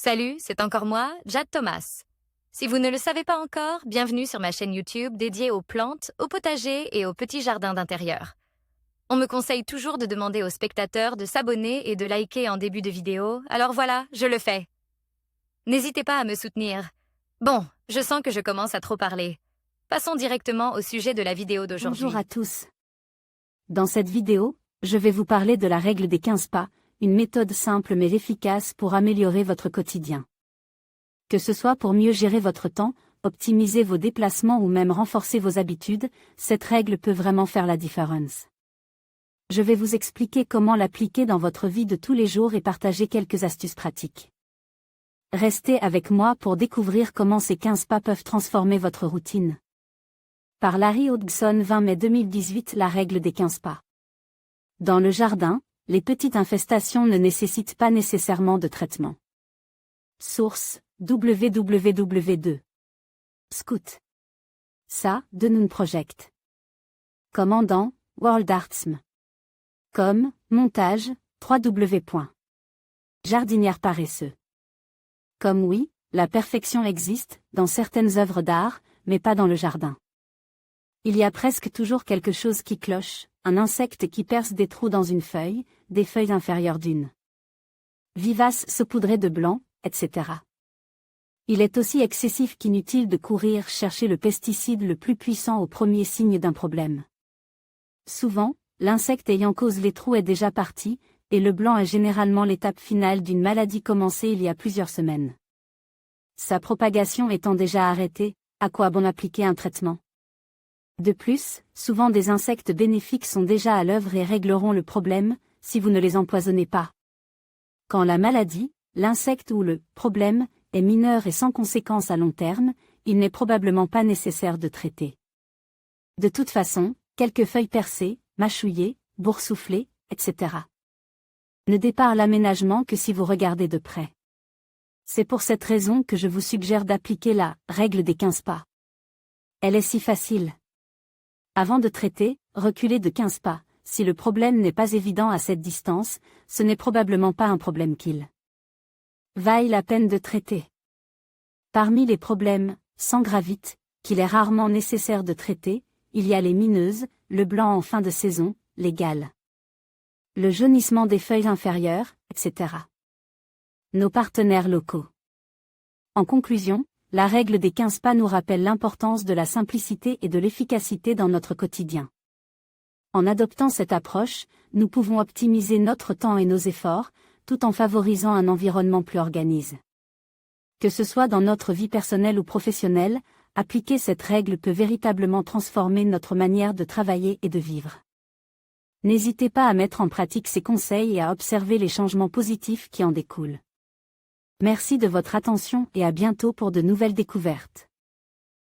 Salut, c'est encore moi, Jade Thomas. Si vous ne le savez pas encore, bienvenue sur ma chaîne YouTube dédiée aux plantes, aux potagers et aux petits jardins d'intérieur. On me conseille toujours de demander aux spectateurs de s'abonner et de liker en début de vidéo, alors voilà, je le fais. N'hésitez pas à me soutenir. Bon, je sens que je commence à trop parler. Passons directement au sujet de la vidéo d'aujourd'hui. Bonjour à tous. Dans cette vidéo, je vais vous parler de la règle des 15 pas, une méthode simple mais efficace pour améliorer votre quotidien. Que ce soit pour mieux gérer votre temps, optimiser vos déplacements ou même renforcer vos habitudes, cette règle peut vraiment faire la différence. Je vais vous expliquer comment l'appliquer dans votre vie de tous les jours et partager quelques astuces pratiques. Restez avec moi pour découvrir comment ces 15 pas peuvent transformer votre routine. Par Larry Hodgson, 20 mai 2018. La règle des 15 pas. Dans le jardin, les petites infestations ne nécessitent pas nécessairement de traitement. Source, www.2. Scout. Ça, de Noon Project. Commandant, World Artsm. Com, montage, 3W. Jardinière paresseux. Comme oui, la perfection existe, dans certaines œuvres d'art, mais pas dans le jardin. Il y a presque toujours quelque chose qui cloche, un insecte qui perce des trous dans une feuille, des feuilles inférieures d'une vivace saupoudrée de blanc, etc. Il est aussi excessif qu'inutile de courir chercher le pesticide le plus puissant au premier signe d'un problème. Souvent, l'insecte ayant causé les trous est déjà parti, et le blanc est généralement l'étape finale d'une maladie commencée il y a plusieurs semaines. Sa propagation étant déjà arrêtée, à quoi bon appliquer un traitement ? De plus, souvent des insectes bénéfiques sont déjà à l'œuvre et régleront le problème, si vous ne les empoisonnez pas. Quand la maladie, l'insecte ou le problème, est mineur et sans conséquence à long terme, il n'est probablement pas nécessaire de traiter. De toute façon, quelques feuilles percées, mâchouillées, boursouflées, etc. ne déparent l'aménagement que si vous regardez de près. C'est pour cette raison que je vous suggère d'appliquer la règle des 15 pas. Elle est si facile. Avant de traiter, reculez de 15 pas. Si le problème n'est pas évident à cette distance, ce n'est probablement pas un problème qu'il vaille la peine de traiter. Parmi les problèmes, sans gravite, qu'il est rarement nécessaire de traiter, il y a les mineuses, le blanc en fin de saison, les gales, le jaunissement des feuilles inférieures, etc. Nos partenaires locaux. En conclusion, la règle des 15 pas nous rappelle l'importance de la simplicité et de l'efficacité dans notre quotidien. En adoptant cette approche, nous pouvons optimiser notre temps et nos efforts, tout en favorisant un environnement plus organisé. Que ce soit dans notre vie personnelle ou professionnelle, appliquer cette règle peut véritablement transformer notre manière de travailler et de vivre. N'hésitez pas à mettre en pratique ces conseils et à observer les changements positifs qui en découlent. Merci de votre attention et à bientôt pour de nouvelles découvertes.